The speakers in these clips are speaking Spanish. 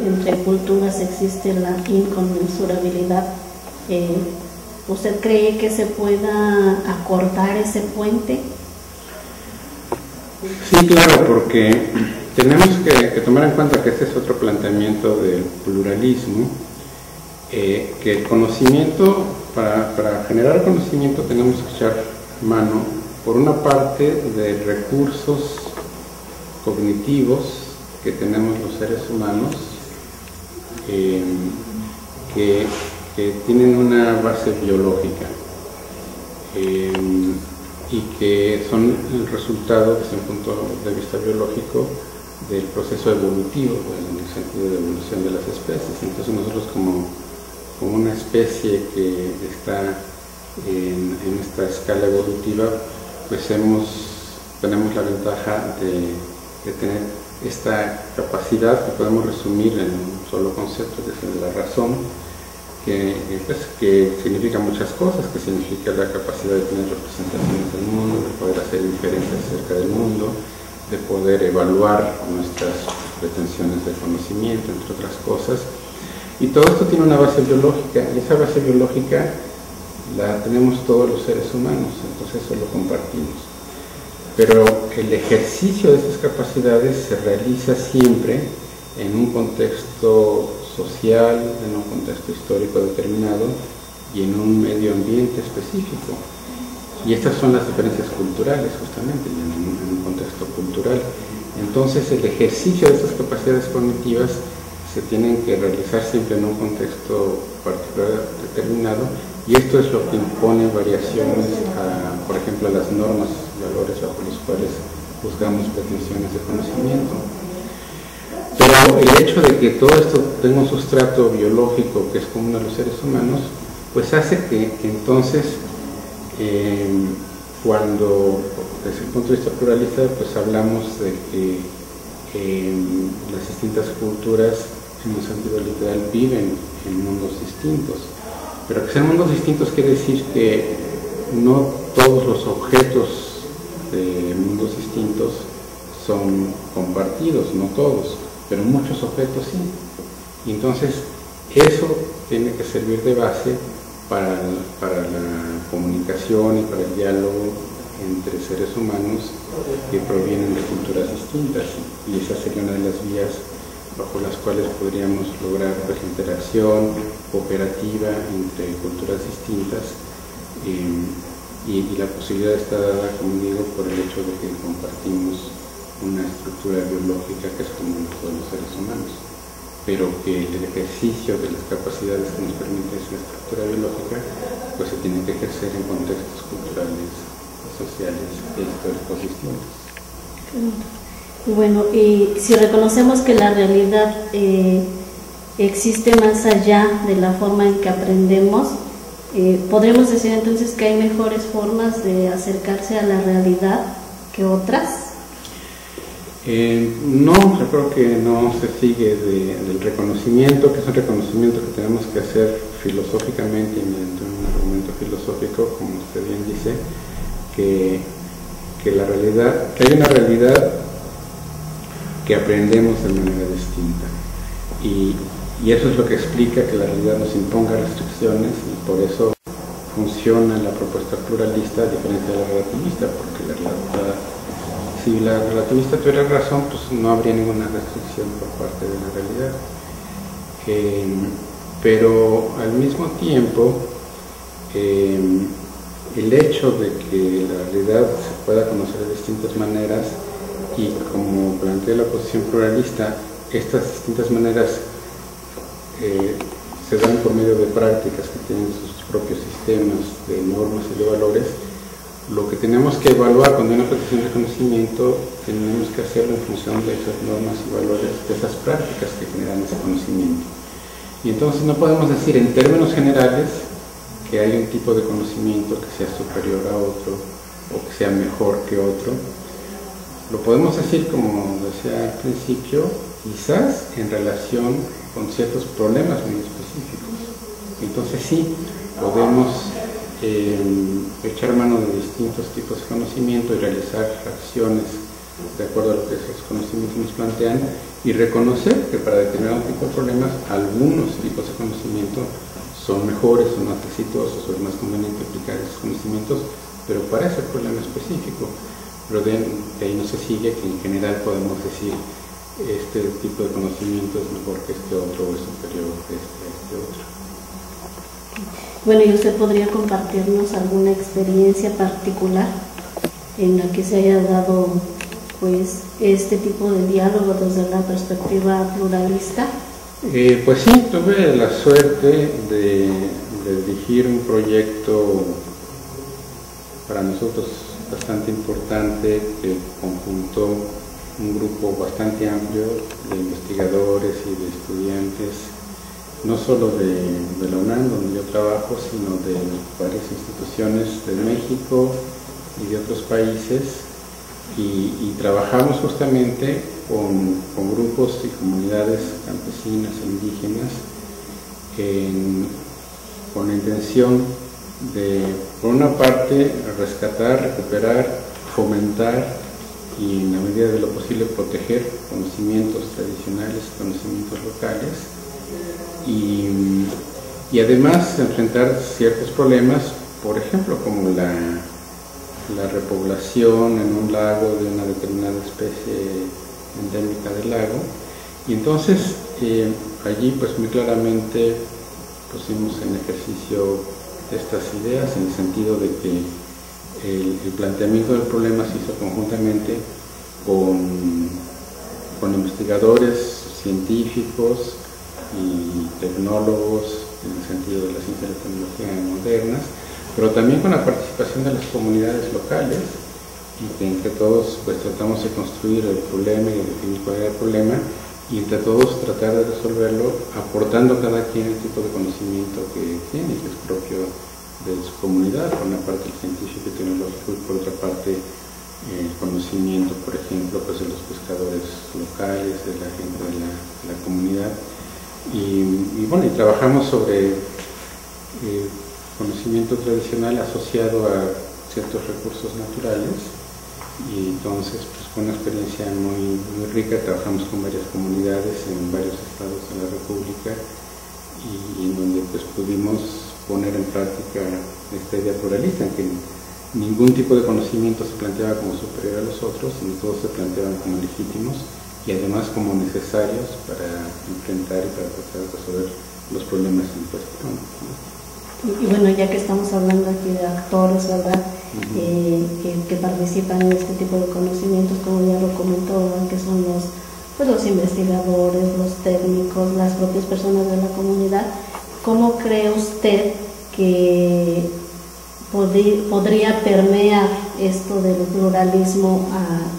entre culturas existe la inconmensurabilidad. ¿Usted cree que se pueda acortar ese puente? Sí, claro, porque tenemos que tomar en cuenta que este es otro planteamiento del pluralismo, que el conocimiento, para generar conocimiento tenemos que echar mano, por una parte, de recursos cognitivos que tenemos los seres humanos, que tienen una base biológica y que son el resultado, desde un punto de vista biológico, del proceso evolutivo, en el sentido de evolución de las especies. Entonces nosotros como una especie que está en esta escala evolutiva, pues tenemos la ventaja de tener esta capacidad que podemos resumir en un solo concepto, que es la razón, que significa muchas cosas, que significa la capacidad de tener representaciones del mundo, de poder hacer inferencias acerca del mundo, de poder evaluar nuestras pretensiones de conocimiento, entre otras cosas. Y todo esto tiene una base biológica, y esa base biológica la tenemos todos los seres humanos, entonces eso lo compartimos. Pero el ejercicio de esas capacidades se realiza siempre en un contexto social, en un contexto histórico determinado y en un medio ambiente específico. Y estas son las diferencias culturales, justamente, en un contexto cultural. Entonces, el ejercicio de estas capacidades cognitivas se tienen que realizar siempre en un contexto particular determinado, y esto es lo que impone variaciones, por ejemplo, a las normas y valores bajo los cuales juzgamos pretensiones de conocimiento. Pero el hecho de que todo esto tenga un sustrato biológico que es común a los seres humanos, pues hace que entonces, cuando desde el punto de vista pluralista, pues hablamos de que las distintas culturas, en un sentido literal, viven en mundos distintos. Pero que sean mundos distintos quiere decir que no todos los objetos de mundos distintos son compartidos, no todos, pero muchos objetos sí. Y entonces eso tiene que servir de base para la comunicación y para el diálogo entre seres humanos que provienen de culturas distintas, y esa sería una de las vías bajo las cuales podríamos lograr pues, la interacción cooperativa entre culturas distintas, y la posibilidad está dada, como digo, por el hecho de que compartimos una estructura biológica que es común a todos los seres humanos, pero que el ejercicio de las capacidades que nos permite esa estructura biológica pues se tiene que ejercer en contextos culturales, sociales e históricos distintos. Bueno, y si reconocemos que la realidad existe más allá de la forma en que aprendemos, ¿podremos decir entonces que hay mejores formas de acercarse a la realidad que otras? No, yo creo que no se sigue del reconocimiento, que es un reconocimiento que tenemos que hacer filosóficamente y mediante un argumento filosófico, como usted bien dice, que la realidad, que hay una realidad que aprendemos de manera distinta, y eso es lo que explica que la realidad nos imponga restricciones, y por eso funciona la propuesta pluralista a diferencia de la relativista, porque si la relativista tuviera razón, pues no habría ninguna restricción por parte de la realidad. Pero al mismo tiempo, el hecho de que la realidad se pueda conocer de distintas maneras, y como plantea la posición pluralista, estas distintas maneras se dan por medio de prácticas que tienen sus propios sistemas de normas y de valores. Lo que tenemos que evaluar cuando hay una petición de conocimiento, tenemos que hacerlo en función de esas normas y valores, de esas prácticas que generan ese conocimiento. Y entonces no podemos decir en términos generales que hay un tipo de conocimiento que sea superior a otro o que sea mejor que otro. Lo podemos decir, como decía al principio, quizás en relación con ciertos problemas muy específicos. Entonces sí, podemos echar mano de distintos tipos de conocimiento y realizar acciones de acuerdo a lo que esos conocimientos nos plantean, y reconocer que para determinado tipo de problemas algunos tipos de conocimiento son mejores, son más exitosos, o es más conveniente aplicar esos conocimientos, pero para ese problema específico. Pero de ahí no se sigue que en general podemos decir este tipo de conocimiento es mejor que este otro, o es superior que este otro. Bueno, ¿y usted podría compartirnos alguna experiencia particular en la que se haya dado pues este tipo de diálogo desde la perspectiva pluralista? Pues sí, tuve la suerte de dirigir un proyecto para nosotros bastante importante que conjuntó un grupo bastante amplio de investigadores y de estudiantes, no solo de la UNAM, donde yo trabajo, sino de varias instituciones de México y de otros países, y trabajamos justamente con grupos y comunidades campesinas e indígenas con la intención de, por una parte, rescatar, recuperar, fomentar y, en la medida de lo posible, proteger conocimientos tradicionales, conocimientos locales, y además enfrentar ciertos problemas, por ejemplo, como la repoblación en un lago de una determinada especie endémica del lago. Y entonces allí pues muy claramente pusimos en ejercicio estas ideas, en el sentido de que el planteamiento del problema se hizo conjuntamente con investigadores científicos y tecnólogos en el sentido de la ciencia y la tecnología modernas, pero también con la participación de las comunidades locales, y que entre todos pues tratamos de construir el problema y de definir cuál era el problema, y entre todos tratar de resolverlo aportando cada quien el tipo de conocimiento que tiene, que es propio de su comunidad, por una parte el científico y tecnológico, y por otra parte el conocimiento, por ejemplo, pues de los pescadores locales, de la gente de la comunidad, y bueno, y trabajamos sobre conocimiento tradicional asociado a ciertos recursos naturales, y entonces pues fue una experiencia muy rica. Trabajamos con varias comunidades en varios estados de la República, y en donde pues pudimos poner en práctica esta idea pluralista, en que ningún tipo de conocimiento se planteaba como superior a los otros, sino todos se planteaban como legítimos y además como necesarios para enfrentar y para tratar de resolver los problemas en cuestión, ¿no? Y bueno, ya que estamos hablando aquí de actores, ¿verdad? Que participan en este tipo de conocimientos, como ya lo comentó, ¿verdad? Que son los investigadores, los técnicos, las propias personas de la comunidad. ¿Cómo cree usted que podría permear esto del pluralismo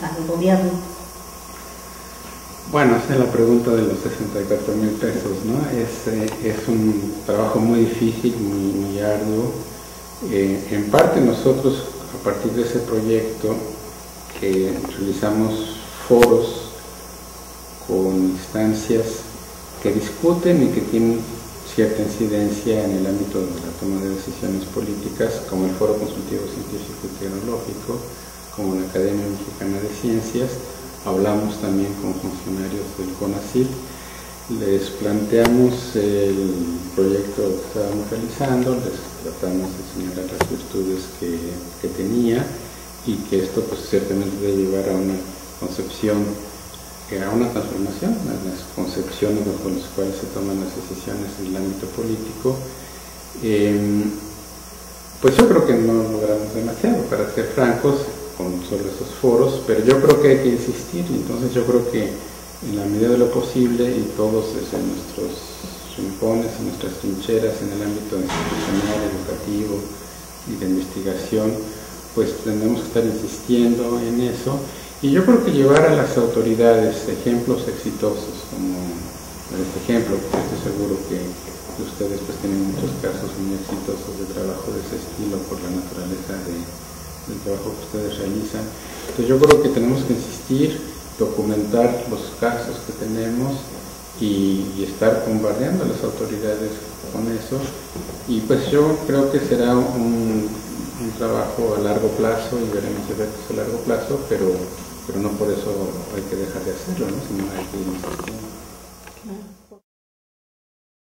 al gobierno? Bueno, esa es la pregunta de los 64,000 pesos, ¿no? Es un trabajo muy difícil, muy arduo. En parte nosotros, a partir de ese proyecto, que realizamos foros con instancias que discuten y que tienen cierta incidencia en el ámbito de la toma de decisiones políticas, como el Foro Consultivo Científico y Tecnológico, como la Academia Mexicana de Ciencias. Hablamos también con funcionarios del CONACYT, les planteamos el proyecto que estábamos realizando, les tratamos de señalar las virtudes que tenía, y que esto pues ciertamente debe llevar a una concepción, a una transformación en las concepciones con las cuales se toman las decisiones en el ámbito político. Pues yo creo que no logramos demasiado, para ser francos, con solo esos foros, pero yo creo que hay que insistir. Entonces yo creo que en la medida de lo posible, y todos desde nuestros rincones y nuestras trincheras en el ámbito institucional, educativo y de investigación, pues tendremos que estar insistiendo en eso, y yo creo que llevar a las autoridades ejemplos exitosos, como este ejemplo, porque estoy seguro que ustedes pues tienen muchos casos muy exitosos de trabajo de ese estilo por la naturaleza del trabajo que ustedes realizan. Entonces yo creo que tenemos que insistir, documentar los casos que tenemos y estar bombardeando a las autoridades con eso, y pues yo creo que será un trabajo a largo plazo, y veremos efectos a largo plazo, pero pero no por eso hay que dejar de hacerlo, ¿no? Sino hay que insistir.